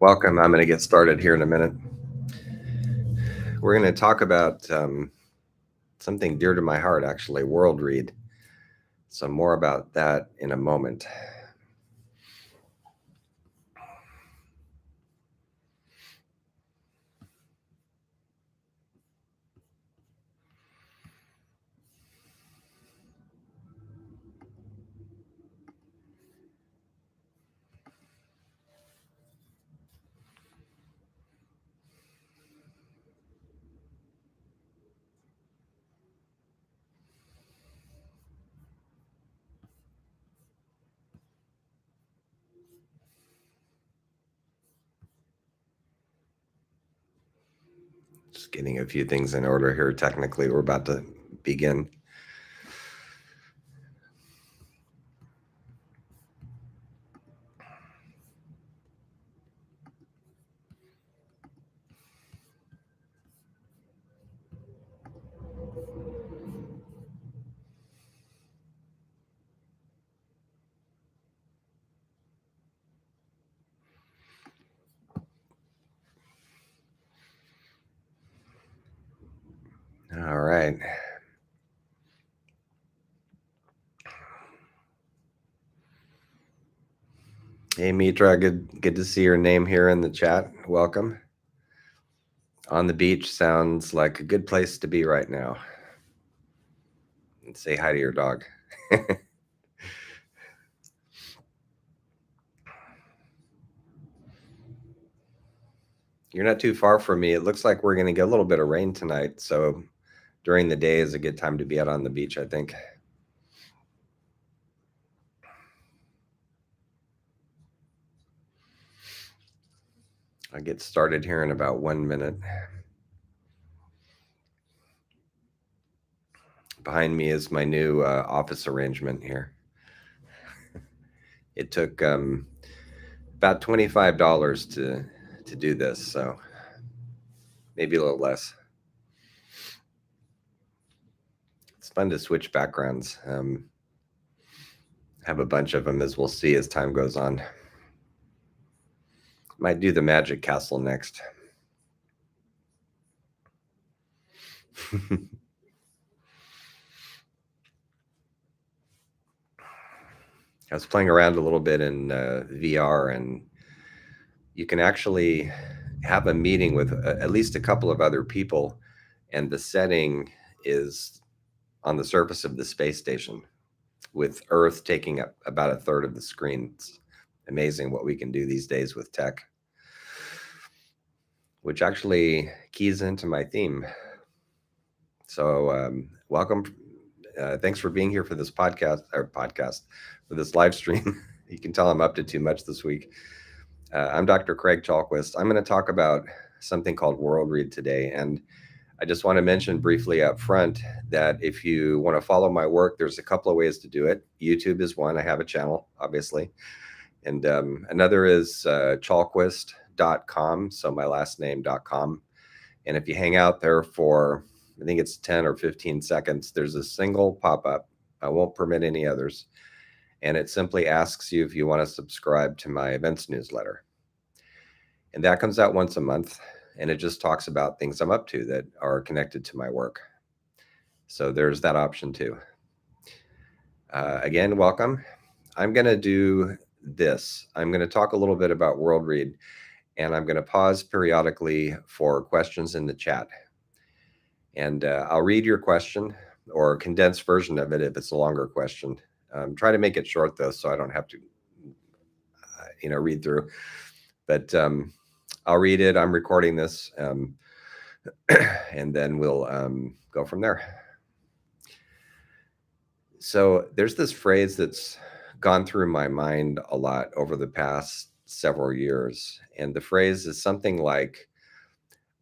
Welcome. I'm going to get started here in a minute. We're going to talk about something dear to my heart, actually, Worldread. So, more about that in a moment. Just getting a few things in order here. Technically, we're about to begin. All right. Hey, Mitra, good to see your name here in the chat. Welcome. On the beach sounds like a good place to be right now. And say hi to your dog. You're not too far from me. It looks like we're going to get a little bit of rain tonight. So during the day is a good time to be out on the beach, I think. I'll get started here in about 1 minute. Behind me is my new office arrangement here. It took about $25 to do this, so maybe a little less. It's fun to switch backgrounds. Have a bunch of them, as we'll see as time goes on. Might do the Magic Castle next. I was playing around a little bit in VR, and you can actually have a meeting with at least a couple of other people, and the setting is on the surface of the space station, with Earth taking up about a third of the screen. It's amazing what we can do these days with tech, which actually keys into my theme. So welcome. Thanks for being here for this podcast for this live stream. You can tell I'm up to too much this week. I'm Dr. Craig Chalquist. I'm going to talk about something called Worldread today. And I just want to mention briefly up front that if you want to follow my work, there's a couple of ways to do it. YouTube is one. I have a channel, obviously. And another is Chalquist.com, so my last name.com. And if you hang out there for, I think it's 10 or 15 seconds, there's a single pop-up. I won't permit any others. And it simply asks you if you want to subscribe to my events newsletter. And that comes out once a month. And it just talks about things I'm up to that are connected to my work. So there's that option too. Again, welcome. I'm going to do this. I'm going to talk a little bit about Worldread, and I'm going to pause periodically for questions in the chat. And I'll read your question, or a condensed version of it if it's a longer question. Try to make it short though, so I don't have to, read through. But I'll read it. I'm recording this, and then we'll go from there. So there's this phrase that's gone through my mind a lot over the past several years, and the phrase is something like,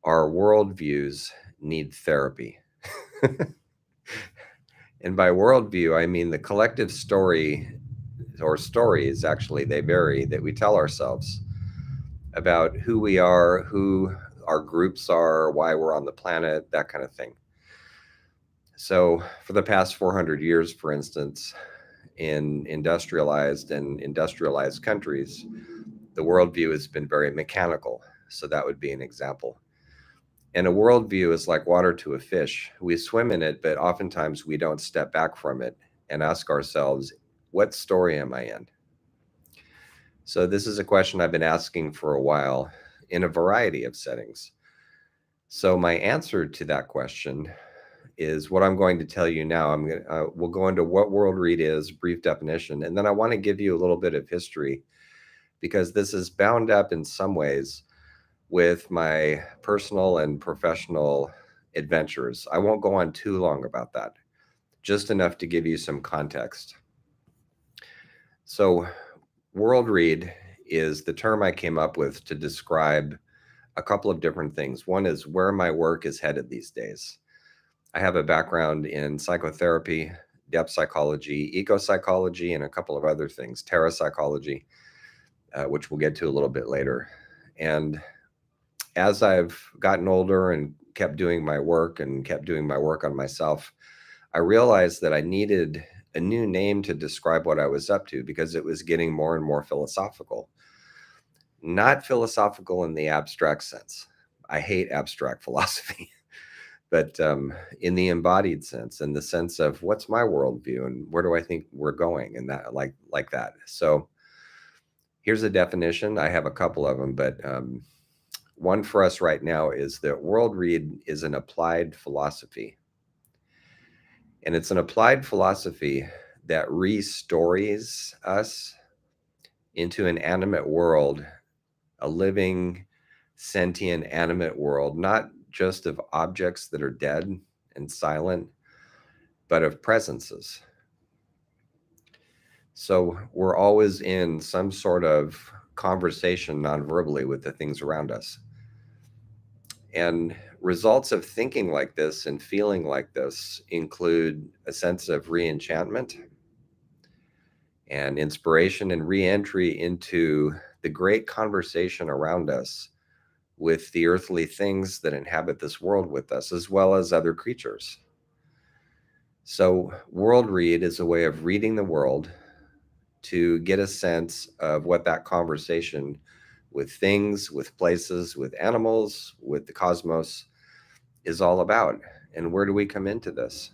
our worldviews need therapy. And by worldview, I mean the collective story, or stories actually, they vary, that we tell ourselves about who we are, who our groups are, why we're on the planet, that kind of thing. So for the past 400 years, for instance, in industrialized countries, The worldview has been very mechanical, so that would be an example. And a worldview is like water to a fish. We swim in it, but oftentimes we don't step back from it and ask ourselves, what story am I in? So, this is a question I've been asking for a while in a variety of settings. So, my answer to that question is what I'm going to tell you now. We'll go into what Worldread is, brief definition, and then I want to give you a little bit of history because this is bound up in some ways with my personal and professional adventures. I won't go on too long about that, just enough to give you some context. So, Worldread is the term I came up with to describe a couple of different things. One is where my work is headed these days. I have a background in psychotherapy, depth psychology, eco psychology, and a couple of other things, parapsychology, which we'll get to a little bit later. And as I've gotten older and kept doing my work on myself, I realized that I needed a new name to describe what I was up to because it was getting more and more philosophical. Not philosophical in the abstract sense. I hate abstract philosophy. But in the embodied sense, in the sense of what's my worldview and where do I think we're going, and that like that. So here's a definition. I have a couple of them, but one for us right now is that Worldread is an applied philosophy, and it's an applied philosophy that restories us into an animate world, a living, sentient, animate world, not just of objects that are dead and silent, but of presences. So we're always in some sort of conversation nonverbally with the things around us. And results of thinking like this and feeling like this include a sense of reenchantment and inspiration and reentry into the great conversation around us with the earthly things that inhabit this world with us, as well as other creatures. So, Worldread is a way of reading the world to get a sense of what that conversation with things, with places, with animals, with the cosmos is all about. And where do we come into this?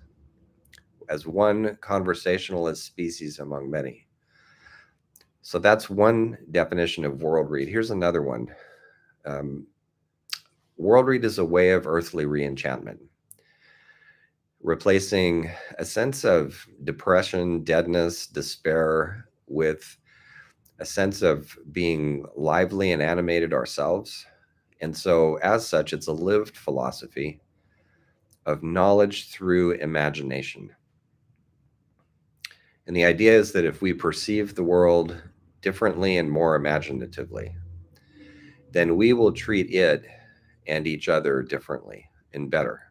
As one conversationalist species among many. So that's one definition of Worldread. Here's another one. Worldread is a way of earthly reenchantment, replacing a sense of depression, deadness, despair with a sense of being lively and animated ourselves. And so, as such, it's a lived philosophy of knowledge through imagination. And the idea is that if we perceive the world differently and more imaginatively, then we will treat it and each other differently and better.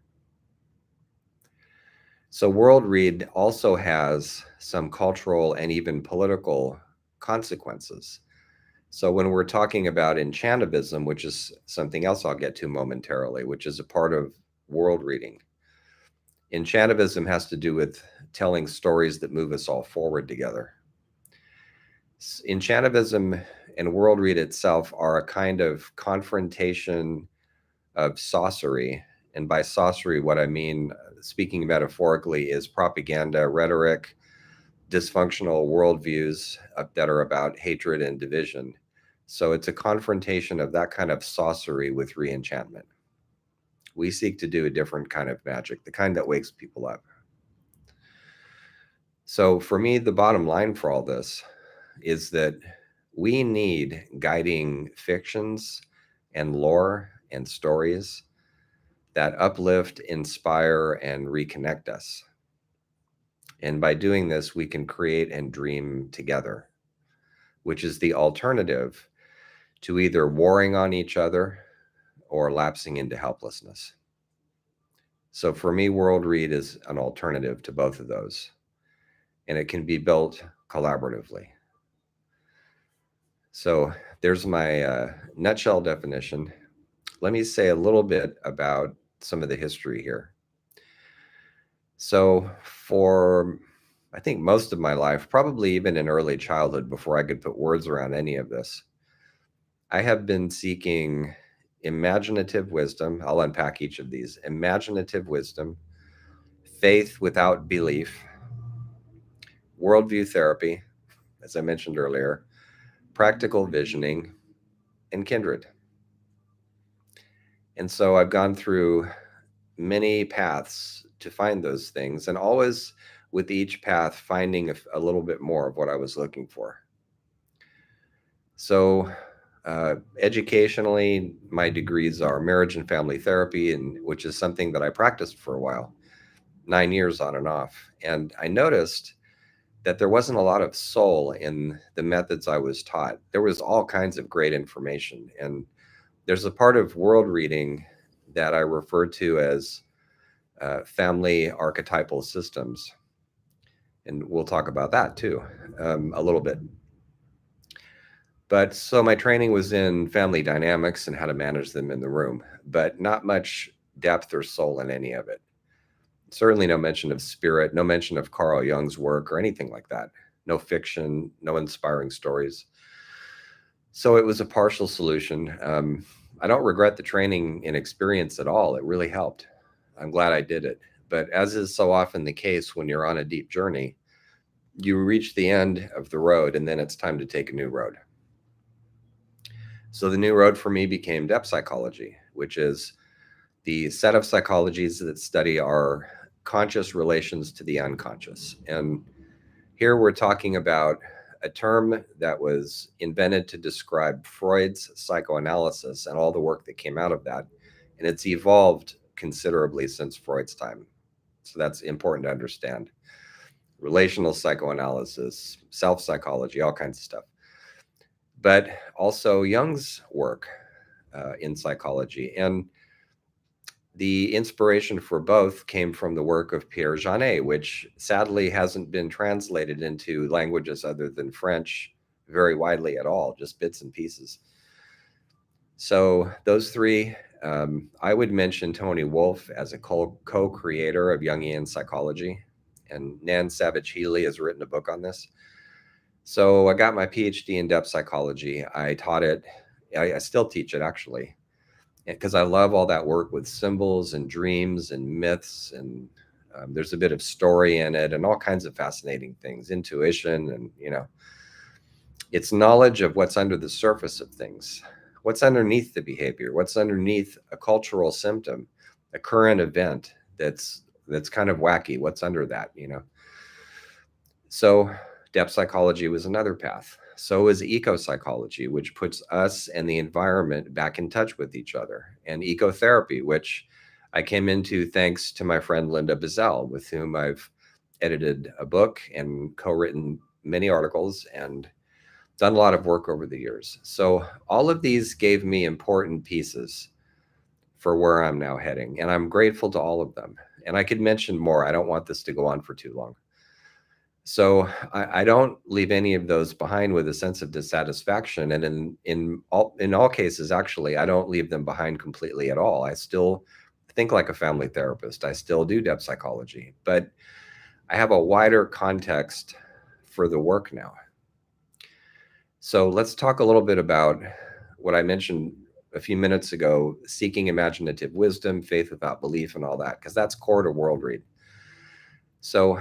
So, Worldread also has some cultural and even political consequences. So, when we're talking about enchantivism, which is something else I'll get to momentarily, which is a part of Worldreading, enchantivism has to do with telling stories that move us all forward together. Enchantivism and Worldread itself are a kind of confrontation of sorcery. And by sorcery, what I mean, speaking metaphorically, is propaganda, rhetoric, dysfunctional worldviews that are about hatred and division. So it's a confrontation of that kind of sorcery with reenchantment. We seek to do a different kind of magic, the kind that wakes people up. So for me, the bottom line for all this is that we need guiding fictions and lore and stories that uplift, inspire, and reconnect us. And by doing this, we can create and dream together, which is the alternative to either warring on each other or lapsing into helplessness. So for me, Worldread is an alternative to both of those, and it can be built collaboratively. So there's my nutshell definition. Let me say a little bit about some of the history here. So for, I think most of my life, probably even in early childhood before I could put words around any of this, I have been seeking imaginative wisdom. I'll unpack each of these. Imaginative wisdom, faith without belief, worldview therapy, as I mentioned earlier, practical visioning, and kindred. And so I've gone through many paths to find those things, and always with each path finding a little bit more of what I was looking for. So, educationally, my degrees are marriage and family therapy, and which is something that I practiced for a while, 9 years on and off. And I noticed that there wasn't a lot of soul in the methods I was taught. There was all kinds of great information, and there's a part of world reading that I refer to as family archetypal systems, and we'll talk about that too a little bit. But so my training was in family dynamics and how to manage them in the room, but not much depth or soul in any of it. Certainly no mention of spirit, no mention of Carl Jung's work or anything like that. No fiction, no inspiring stories. So it was a partial solution. I don't regret the training and experience at all. It really helped. I'm glad I did it. But as is so often the case when you're on a deep journey, you reach the end of the road and then it's time to take a new road. So the new road for me became depth psychology, which is the set of psychologies that study our conscious relations to the unconscious. And here we're talking about a term that was invented to describe Freud's psychoanalysis and all the work that came out of that. And it's evolved considerably since Freud's time. So that's important to understand. Relational psychoanalysis, self-psychology, all kinds of stuff. But also Jung's work in psychology. And the inspiration for both came from the work of Pierre Janet, which sadly hasn't been translated into languages other than French very widely at all, just bits and pieces. So those three, I would mention Tony Wolff as a co-creator of Jungian psychology, and Nan Savage Healy has written a book on this. So I got my PhD in depth psychology. I taught it, I still teach it actually, because I love all that work with symbols and dreams and myths, and there's a bit of story in it and all kinds of fascinating things, intuition, and it's knowledge of what's under the surface of things, what's underneath the behavior, what's underneath a cultural symptom, a current event that's kind of wacky, what's under that. So depth psychology was another path. So is eco-psychology, which puts us and the environment back in touch with each other, and ecotherapy, which I came into thanks to my friend Linda Bazell, with whom I've edited a book and co-written many articles and done a lot of work over the years. So all of these gave me important pieces for where I'm now heading, and I'm grateful to all of them. And I could mention more. I don't want this to go on for too long. So I don't leave any of those behind with a sense of dissatisfaction. And in all cases, actually, I don't leave them behind completely at all. I still think like a family therapist. I still do depth psychology, but I have a wider context for the work now. So let's talk a little bit about what I mentioned a few minutes ago, seeking imaginative wisdom, faith without belief, and all that, because that's core to Worldread. So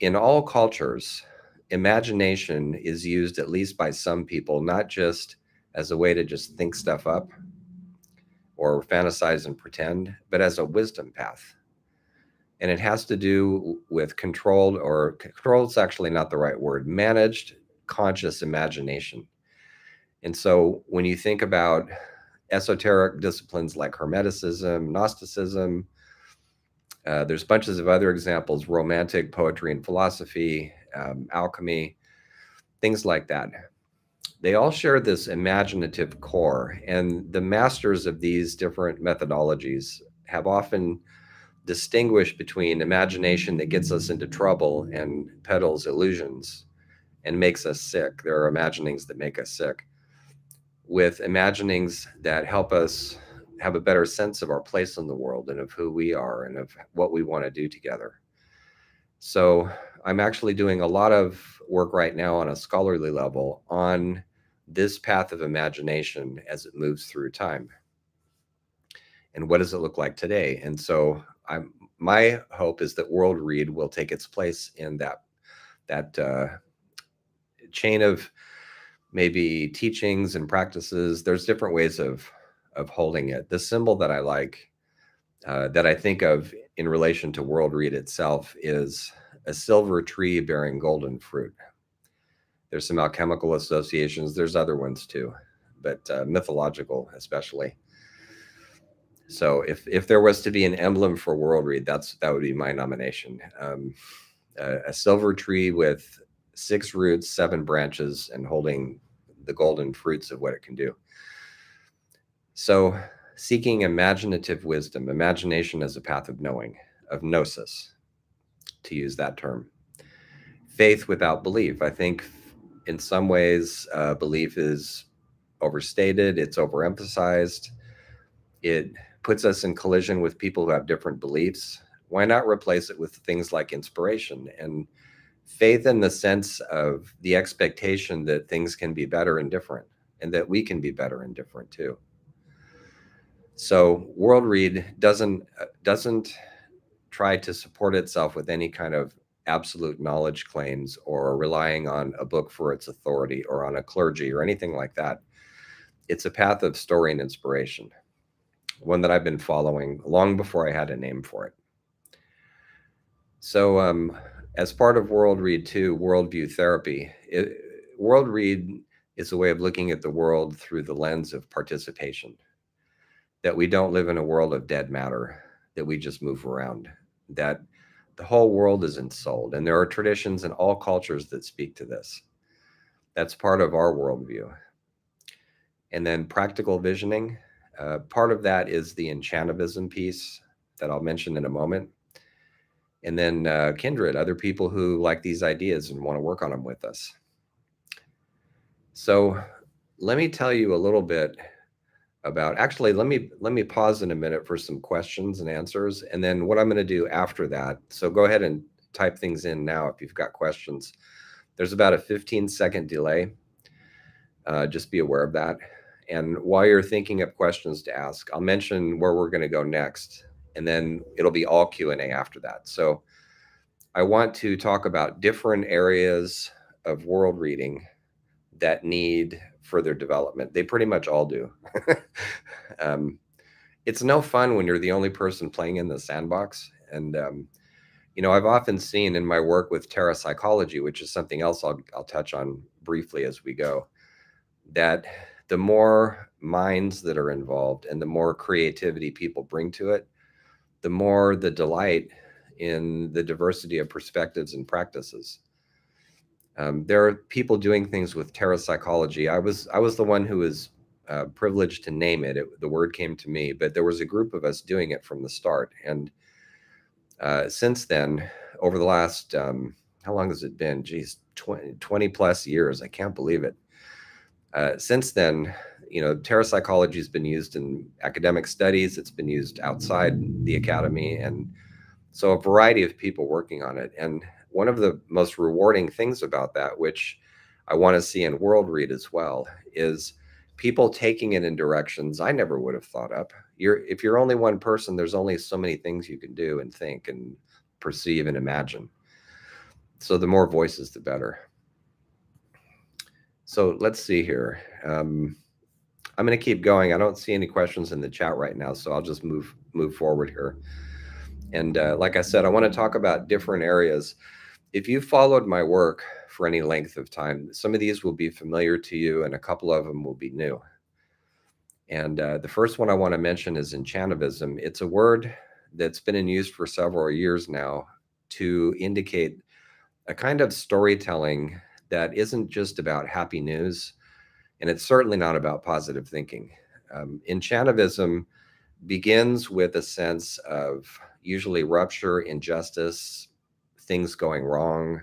in all cultures, imagination is used, at least by some people, not just as a way to just think stuff up or fantasize and pretend, but as a wisdom path. And it has to do with controlled is actually not the right word, managed conscious imagination. And so when you think about esoteric disciplines like Hermeticism, Gnosticism, there's bunches of other examples, romantic poetry and philosophy, alchemy, things like that. They all share this imaginative core, and the masters of these different methodologies have often distinguished between imagination that gets us into trouble and peddles illusions and makes us sick. There are imaginings that make us sick, with imaginings that help us have a better sense of our place in the world and of who we are and of what we want to do together. So I'm actually doing a lot of work right now on a scholarly level on this path of imagination as it moves through time. And what does it look like today? And so my hope is that Worldread will take its place in that chain of maybe teachings and practices. There's different ways of holding it. The symbol that I like, that I think of in relation to Worldread itself, is a silver tree bearing golden fruit. There's some alchemical associations. There's other ones too, but mythological especially. So if there was to be an emblem for Worldread, that would be my nomination. A silver tree with 6 roots, 7 branches, and holding the golden fruits of what it can do. So seeking imaginative wisdom, imagination as a path of knowing, of gnosis, to use that term. Faith without belief. I think in some ways belief is overstated, it's overemphasized. It puts us in collision with people who have different beliefs. Why not replace it with things like inspiration and faith, in the sense of the expectation that things can be better and different, and that we can be better and different too. So Worldread doesn't try to support itself with any kind of absolute knowledge claims, or relying on a book for its authority, or on a clergy, or anything like that. It's a path of story and inspiration, one that I've been following long before I had a name for it. So as part of Worldread 2, worldview therapy, Worldread is a way of looking at the world through the lens of participation, that we don't live in a world of dead matter, that we just move around, that the whole world is ensouled, and there are traditions in all cultures that speak to this. That's part of our worldview. And then practical visioning, part of that is the enchantment piece that I'll mention in a moment. And then kindred, other people who like these ideas and want to work on them with us. So let me tell you a little bit about, actually, let me pause in a minute for some questions and answers, and then what I'm going to do after that. So go ahead and type things in now if you've got questions. There's about a 15-second delay. Just be aware of that. And while you're thinking of questions to ask, I'll mention where we're going to go next, and then it'll be all Q&A after that. So I want to talk about different areas of world reading that need further development. They pretty much all do. It's no fun when you're the only person playing in the sandbox. And, I've often seen in my work with parapsychology, which is something else I'll touch on briefly as we go, that the more minds that are involved and the more creativity people bring to it, the more the delight in the diversity of perspectives and practices. There are people doing things with parapsychology. I was the one who was privileged to name it. The word came to me, but there was a group of us doing it from the start. And since then, over the last, how long has it been? Geez, 20 plus years. I can't believe it. Since then, parapsychology has been used in academic studies. It's been used outside the academy. And so a variety of people working on it. And one of the most rewarding things about that, which I want to see in Worldread as well, is people taking it in directions I never would have thought up. If you're only one person, there's only so many things you can do and think and perceive and imagine. So the more voices, the better. So let's see here. I'm going to keep going. I don't see any questions in the chat right now, so I'll just move forward here. And like I said, I want to talk about different areas. If you've followed my work for any length of time, some of these will be familiar to you, and a couple of them will be new. And the first one I want to mention is enchantment. It's a word that's been in use for several years now to indicate a kind of storytelling that isn't just about happy news, and it's certainly not about positive thinking. Enchantment begins with a sense of usually rupture, injustice, things going wrong,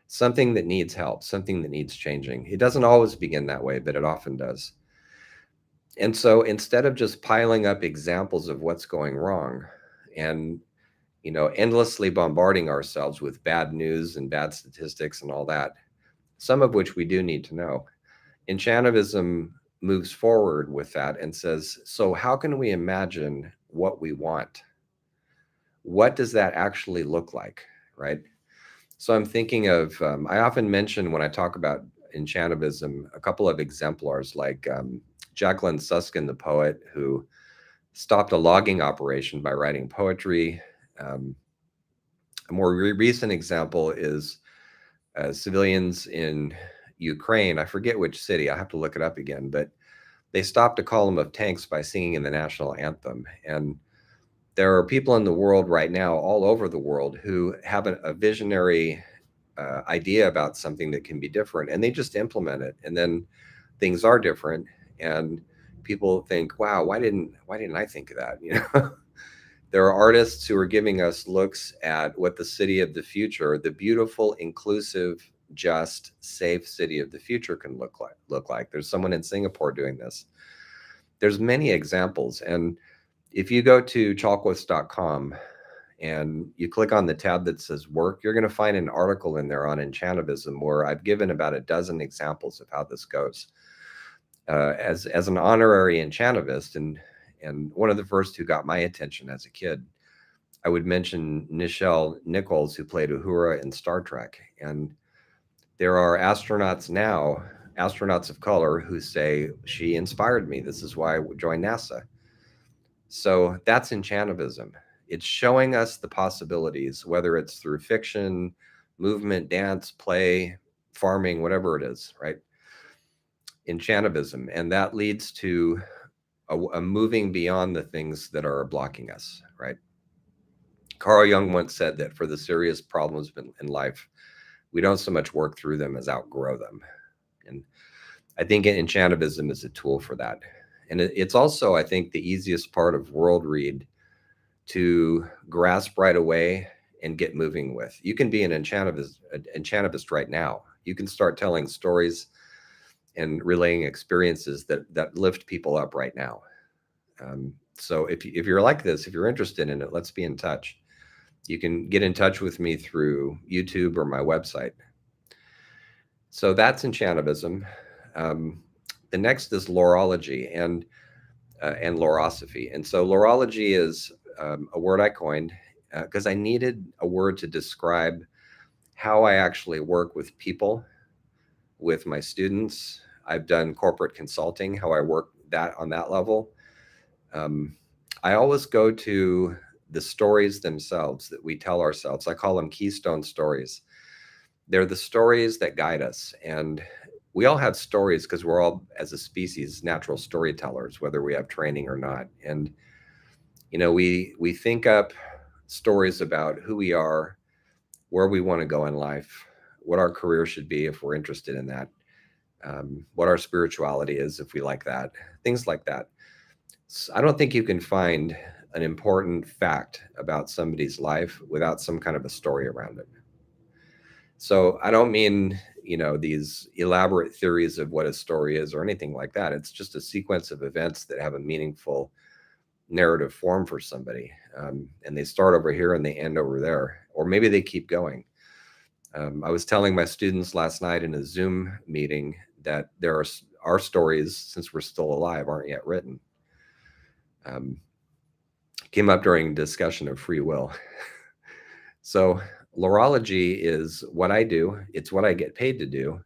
something that needs help, something that needs changing. It doesn't always begin that way, but it often does. And so instead of just piling up examples of what's going wrong and endlessly bombarding ourselves with bad news and bad statistics and all that, some of which we do need to know, Enchantivism moves forward with that and says, so how can we imagine what we want? What does that actually look like, right? So I'm thinking of, I often mention when I talk about enchantivism, a couple of exemplars like Jacqueline Susskind, the poet, who stopped a logging operation by writing poetry. Um, a more recent example is civilians in Ukraine. I forget which city. I have to look it up again, but they stopped a column of tanks by singing in the national anthem. And there are people in the world right now, all over the world, who have a visionary idea about something that can be different, and they just implement it, and then things are different, and people think, "Wow, why didn't I think of that?" You know, there are artists who are giving us looks at what the city of the future, the beautiful, inclusive, just, safe city of the future can look like. There's someone in Singapore doing this. There's many examples, and if you go to chalquist.com and you click on the tab that says work, you're going to find an article in there on enchantivism where I've given about a dozen examples of how this goes. As an honorary enchantivist, and one of the first who got my attention as a kid, I would mention Nichelle Nichols, who played Uhura in Star Trek. And there are astronauts now, astronauts of color, who say, she inspired me. This is why I joined NASA. So that's enchantivism. It's showing us the possibilities, whether it's through fiction, movement, dance, play, farming, whatever it is, right? Enchantivism. And that leads to a moving beyond the things that are blocking us, right? Carl Jung once said that for the serious problems in life, we don't so much work through them as outgrow them. And I think enchantivism is a tool for that. And it's also, I think, the easiest part of Worldread to grasp right away and get moving with. You can be an enchantivist right now. You can start telling stories and relaying experiences that lift people up right now. So if you're like this, if you're interested in it, let's be in touch. You can get in touch with me through YouTube or my website. So that's enchantivism. The next is lorology and lorosophy. And so lorology is a word I coined because I needed a word to describe how I actually work with people, with my students. I've done corporate consulting, how I work that on that level. I always go to the stories themselves that we tell ourselves. I call them keystone stories. They're the stories that guide us. And we all have stories because we're all, as a species, natural storytellers, whether we have training or not. And, you know, we think up stories about who we are, where we want to go in life, what our career should be if we're interested in that, what our spirituality is if we like that, things like that. So I don't think you can find an important fact about somebody's life without some kind of a story around it. So I don't mean, you know, these elaborate theories of what a story is or anything like that. It's just a sequence of events that have a meaningful narrative form for somebody. And they start over here and they end over there, or maybe they keep going. I was telling my students last night in a Zoom meeting that there are our stories, since we're still alive, aren't yet written. Came up during discussion of free will. So lorology is what I do. It's what I get paid to do.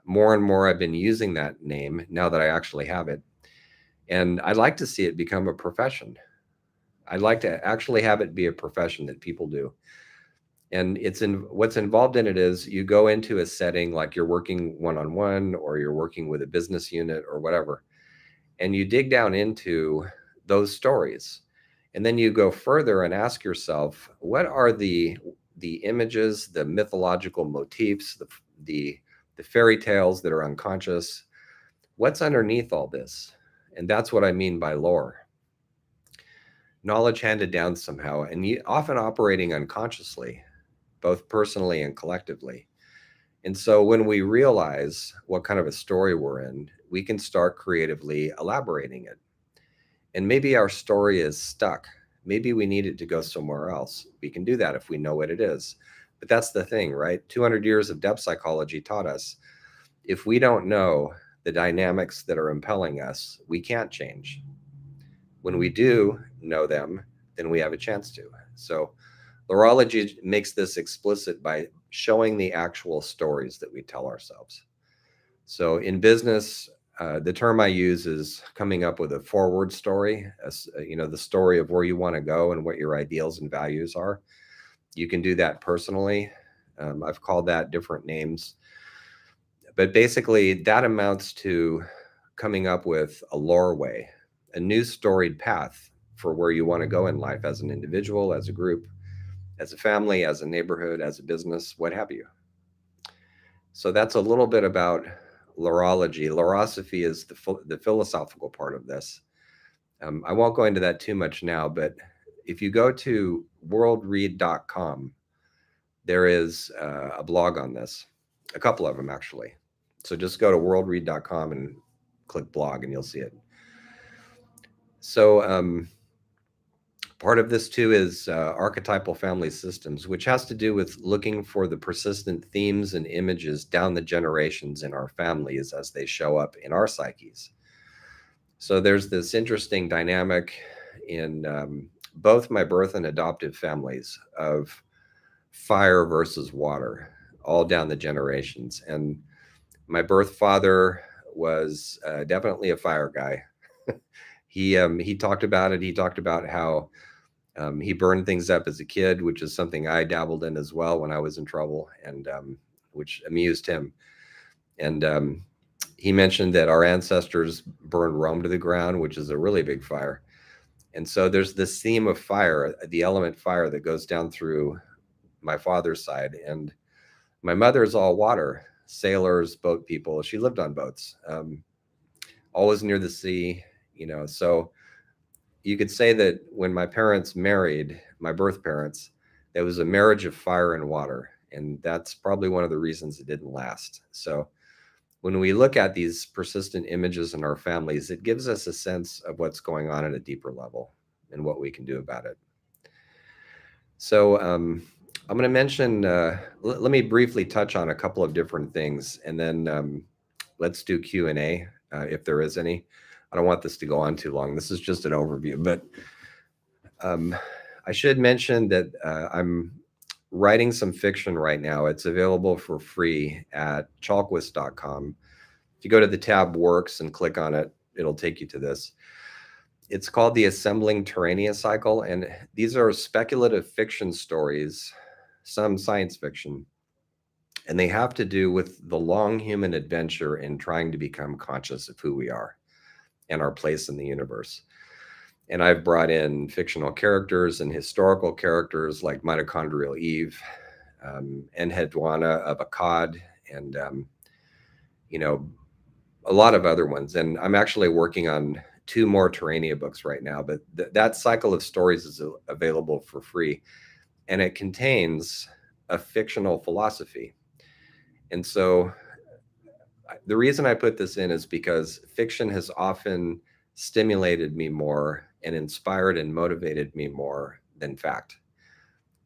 More and more, I've been using that name now that I actually have it. And I'd like to see it become a profession. I'd like to actually have it be a profession that people do. And what's involved in it is you go into a setting like you're working one-on-one or you're working with a business unit or whatever, and you dig down into those stories. And then you go further and ask yourself, what are the images, the mythological motifs, the fairy tales that are unconscious? What's underneath all this? And that's what I mean by lore. Knowledge handed down somehow, and often operating unconsciously, both personally and collectively. And so when we realize what kind of a story we're in, we can start creatively elaborating it. And maybe our story is stuck. Maybe we need it to go somewhere else. We can do that if we know what it is. But that's the thing, right? 200 years of depth psychology taught us if we don't know the dynamics that are impelling us, we can't change. When we do know them, then we have a chance to. So Lorology makes this explicit by showing the actual stories that we tell ourselves. So in business, the term I use is coming up with a forward story, the story of where you want to go and what your ideals and values are. You can do that personally. I've called that different names. But basically, that amounts to coming up with a lore way, a new storied path for where you want to go in life as an individual, as a group, as a family, as a neighborhood, as a business, what have you. So that's a little bit about lorology. Lorosophy is the philosophical part of this. I won't go into that too much now, but if you go to worldread.com, there is a blog on this, a couple of them actually. So just go to worldread.com and click blog and you'll see it. So part of this too is archetypal family systems, which has to do with looking for the persistent themes and images down the generations in our families as they show up in our psyches. So there's this interesting dynamic in both my birth and adoptive families of fire versus water, all down the generations. And my birth father was definitely a fire guy. He talked about it. He talked about how he burned things up as a kid, which is something I dabbled in as well when I was in trouble, and which amused him. And he mentioned that our ancestors burned Rome to the ground, which is a really big fire. And so there's this theme of fire, the element fire, that goes down through my father's side. And my mother is all water, sailors, boat people. She lived on boats, always near the sea, so you could say that when my parents married, my birth parents, there was a marriage of fire and water. And that's probably one of the reasons it didn't last. So when we look at these persistent images in our families, it gives us a sense of what's going on at a deeper level and what we can do about it. So I'm going to mention, let me briefly touch on a couple of different things, and then let's do Q&A if there is any. I don't want this to go on too long. This is just an overview, but I should mention that I'm writing some fiction right now. It's available for free at Chalquist.com. If you go to the tab Works and click on it, it'll take you to this. It's called the Assembling Terrania Cycle, and these are speculative fiction stories, some science fiction, and they have to do with the long human adventure in trying to become conscious of who we are and our place in the universe. And I've brought in fictional characters and historical characters like Mitochondrial Eve, Enheduanna of Akkad, and a lot of other ones. And I'm actually working on 2 more Terrania books right now, but that cycle of stories is available for free, and it contains a fictional philosophy. And so the reason I put this in is because fiction has often stimulated me more and inspired and motivated me more than fact.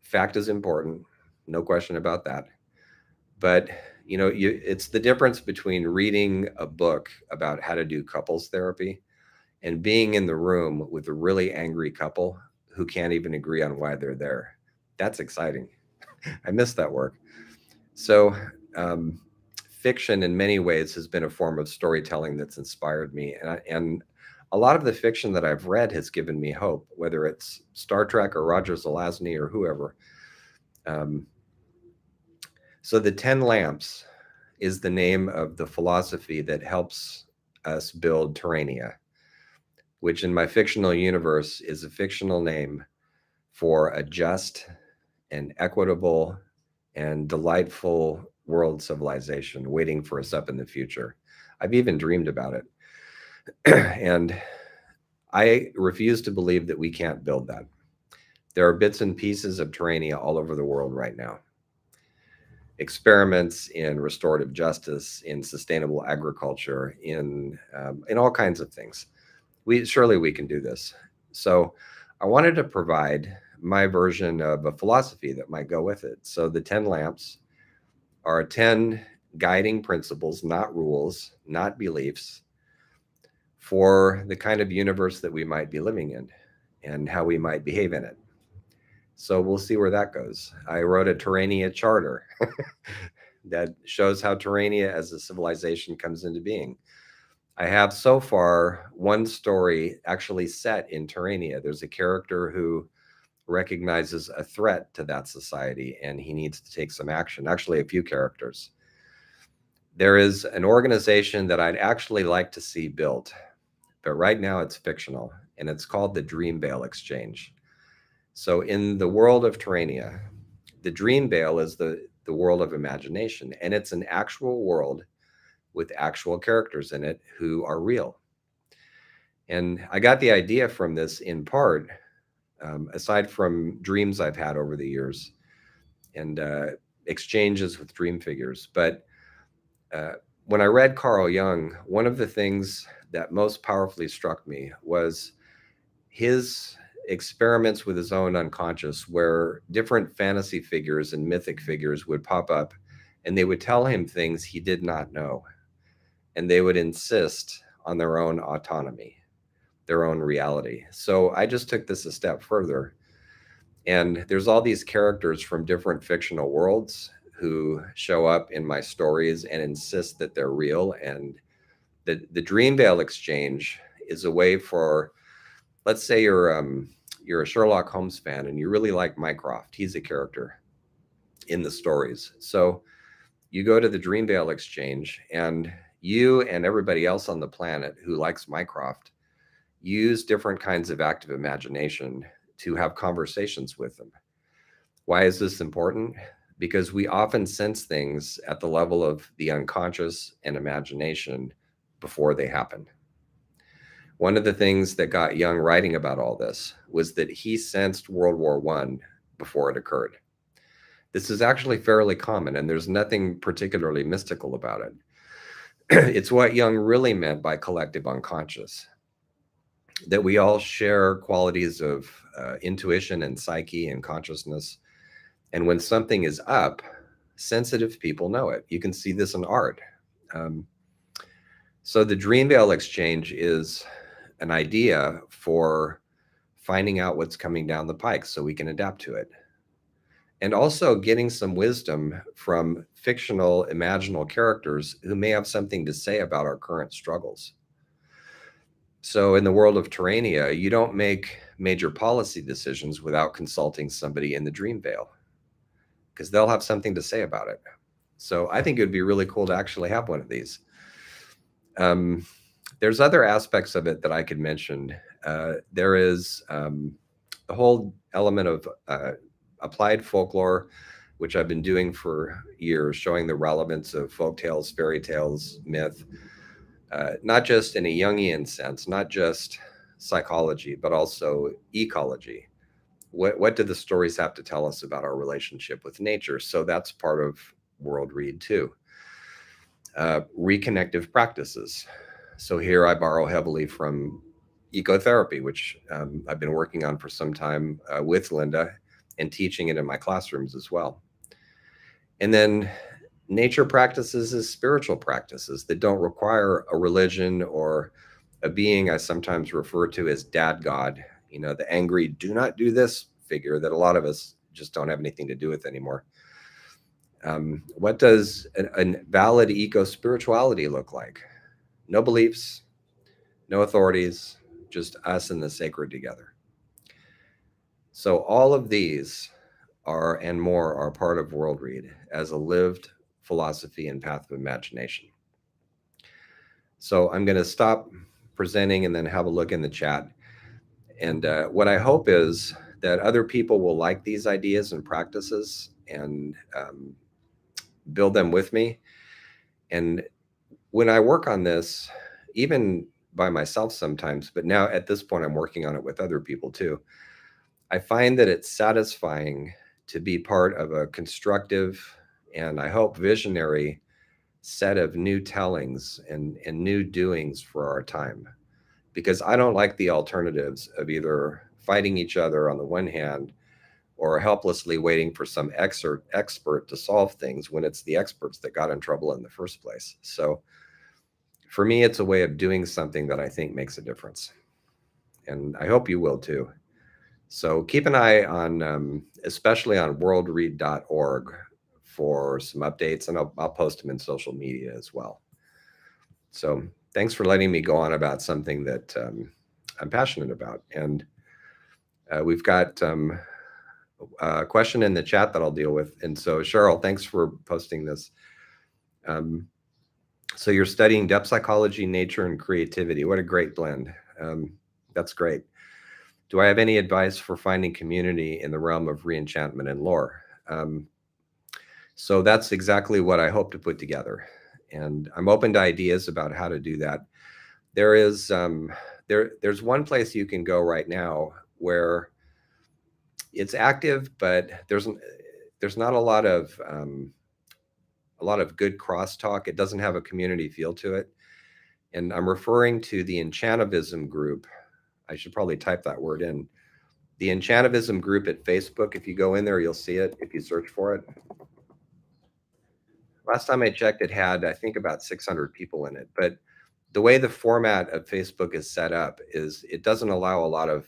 Fact is important, no question about that. But it's the difference between reading a book about how to do couples therapy and being in the room with a really angry couple who can't even agree on why they're there. That's exciting. I miss that work. So fiction in many ways has been a form of storytelling that's inspired me. And a lot of the fiction that I've read has given me hope, whether it's Star Trek or Roger Zelazny or whoever. So the 10 Lamps is the name of the philosophy that helps us build Terrania, which in my fictional universe is a fictional name for a just and equitable and delightful world civilization waiting for us up in the future. I've even dreamed about it. And I refuse to believe that we can't build that. There are bits and pieces of Terrania all over the world right now. Experiments in restorative justice, in sustainable agriculture, in all kinds of things. Surely we can do this. So I wanted to provide my version of a philosophy that might go with it. So the 10 lamps are 10 guiding principles, not rules, not beliefs, for the kind of universe that we might be living in and how we might behave in it. So we'll see where that goes. I wrote a Terrania charter that shows how Terrania as a civilization comes into being. I have so far one story actually set in Terrania. There's a character who recognizes a threat to that society and he needs to take some action. Actually, a few characters. There is an organization that I'd actually like to see built, but right now it's fictional, and it's called the Dream Veil Exchange. So in the world of Terrania, the Dream Veil is the world of imagination, and it's an actual world with actual characters in it who are real. And I got the idea from this in part, aside from dreams I've had over the years and exchanges with dream figures. But when I read Carl Jung, one of the things that most powerfully struck me was his experiments with his own unconscious, where different fantasy figures and mythic figures would pop up and they would tell him things he did not know. And they would insist on their own autonomy, their own reality. So I just took this a step further. And there's all these characters from different fictional worlds who show up in my stories and insist that they're real. And the Dream Veil Exchange is a way for, let's say you're a Sherlock Holmes fan and you really like Mycroft. He's a character in the stories. So you go to the Dream Veil Exchange and you and everybody else on the planet who likes Mycroft use different kinds of active imagination to have conversations with them. Why is this important? Because we often sense things at the level of the unconscious and imagination before they happen. One of the things that got Jung writing about all this was that he sensed World War I before it occurred. This is actually fairly common, and there's nothing particularly mystical about it. It's what Jung really meant by collective unconscious, that we all share qualities of intuition and psyche and consciousness. And when something is up, sensitive people know it. You can see this in art. So the Dream Veil Exchange is an idea for finding out what's coming down the pike so we can adapt to it. And also getting some wisdom from fictional, imaginal characters who may have something to say about our current struggles. So in the world of Terrania, you don't make major policy decisions without consulting somebody in the Dream Veil, because they'll have something to say about it. So I think it would be really cool to actually have one of these. There's other aspects of it that I could mention. There is the whole element of applied folklore, which I've been doing for years, showing the relevance of folk tales, fairy tales, myth, not just in a Jungian sense, not just psychology, but also ecology. What do the stories have to tell us about our relationship with nature? So that's part of Worldread too. Reconnective practices. So here I borrow heavily from ecotherapy, which I've been working on for some time with Linda and teaching it in my classrooms as well. And then nature practices is spiritual practices that don't require a religion or a being I sometimes refer to as dad god, the angry do not do this figure that a lot of us just don't have anything to do with anymore. What does a valid eco-spirituality look like? No beliefs, no authorities, just us and the sacred together. So all of these are and more are part of Worldread as a lived philosophy and path of imagination. So I'm going to stop presenting and then have a look in the chat. And what I hope is that other people will like these ideas and practices and build them with me. And when I work on this, even by myself sometimes, but now at this point, I'm working on it with other people too, I find that it's satisfying to be part of a constructive and I hope visionary set of new tellings and new doings for our time. Because I don't like the alternatives of either fighting each other on the one hand or helplessly waiting for some expert to solve things when it's the experts that got in trouble in the first place. So for me, it's a way of doing something that I think makes a difference. And I hope you will too. So keep an eye on, especially on worldread.org for some updates, and I'll post them in social media as well. So thanks for letting me go on about something that I'm passionate about. And we've got a question in the chat that I'll deal with. And so Cheryl, thanks for posting this. So you're studying depth psychology, nature, and creativity. What a great blend. That's great. Do I have any advice for finding community in the realm of reenchantment and lore? So that's exactly what I hope to put together. And I'm open to ideas about how to do that. There is there's one place you can go right now where it's active, but there's not a lot of good crosstalk. It doesn't have a community feel to it. And I'm referring to the Enchantivism group. I should probably type that word in. The Enchantivism group at Facebook. If you go in there, you'll see it if you search for it. Last time I checked, it had, I think, about 600 people in it. But the way the format of Facebook is set up is it doesn't allow a lot of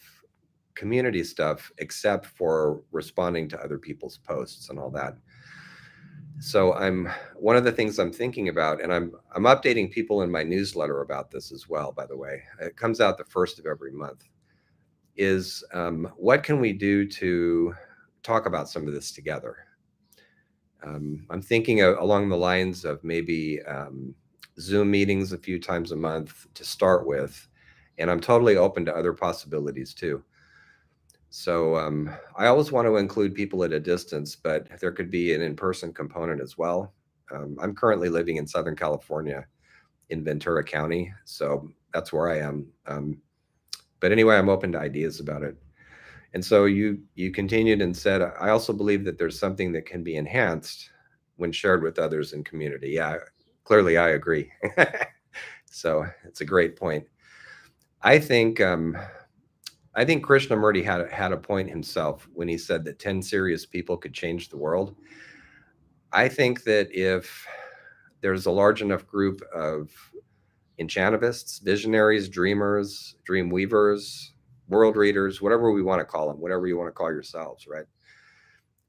community stuff except for responding to other people's posts and all that. So one of the things I'm thinking about, and I'm updating people in my newsletter about this as well, by the way. It comes out the first of every month. Is what can we do to talk about some of this together? I'm thinking along the lines of maybe Zoom meetings a few times a month to start with, and I'm totally open to other possibilities too. So I always want to include people at a distance, but there could be an in-person component as well. I'm currently living in Southern California in Ventura County, so that's where I am. But anyway, I'm open to ideas about it. And so you continued and said, I also believe that there's something that can be enhanced when shared with others in community. Yeah, clearly I agree. So it's a great point. I think Krishnamurti had a point himself when he said that 10 serious people could change the world. I think that if there's a large enough group of enchantimists, visionaries, dreamers, dream weavers, world readers, whatever we want to call them, whatever you want to call yourselves, right?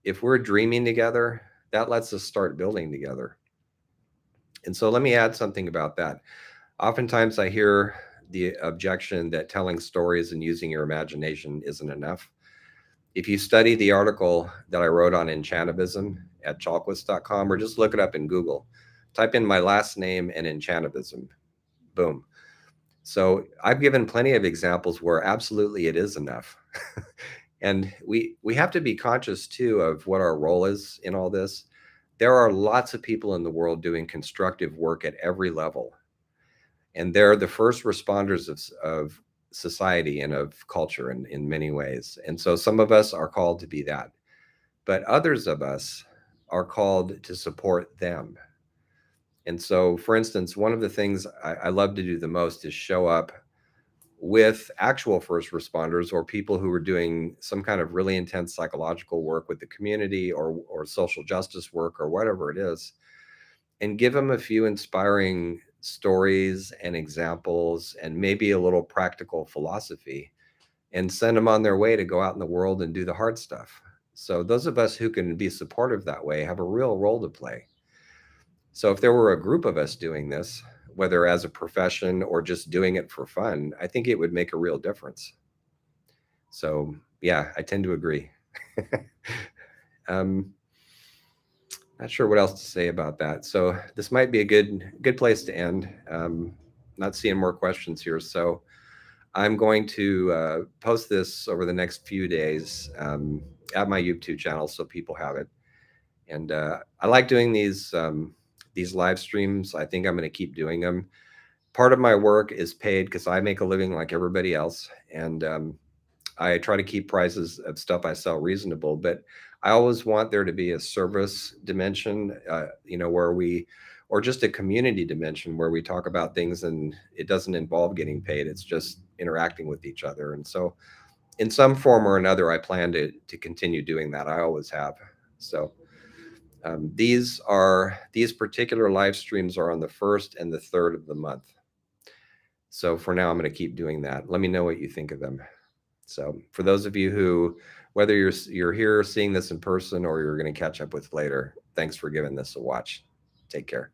If we're dreaming together, that lets us start building together. And so let me add something about that. Oftentimes I hear the objection that telling stories and using your imagination isn't enough. If you study the article that I wrote on enchantivism at chalquist.com, or just look it up in Google, type in my last name and enchantivism, boom. So I've given plenty of examples where absolutely it is enough. And we have to be conscious too of what our role is in all this. There are lots of people in the world doing constructive work at every level. And they're the first responders of society and of culture in many ways. And so some of us are called to be that. But others of us are called to support them. And so, for instance, one of the things I love to do the most is show up with actual first responders or people who are doing some kind of really intense psychological work with the community or social justice work or whatever it is, and give them a few inspiring stories and examples and maybe a little practical philosophy, and send them on their way to go out in the world and do the hard stuff. So those of us who can be supportive that way have a real role to play. So if there were a group of us doing this, whether as a profession or just doing it for fun, I think it would make a real difference. So yeah, I tend to agree. Not sure what else to say about that. So this might be a good place to end. Not seeing more questions here. So I'm going to post this over the next few days at my YouTube channel so people have it. And I like doing these live streams. I think I'm going to keep doing them. Part of my work is paid because I make a living like everybody else. And I try to keep prices of stuff I sell reasonable, but I always want there to be a service dimension, or just a community dimension where we talk about things and it doesn't involve getting paid. It's just interacting with each other. And so in some form or another, I plan to continue doing that. I always have. So these particular live streams are on the 1st and the 3rd of the month. So for now, I'm going to keep doing that. Let me know what you think of them. So for those of you who, whether you're here seeing this in person or you're going to catch up with later, thanks for giving this a watch. Take care.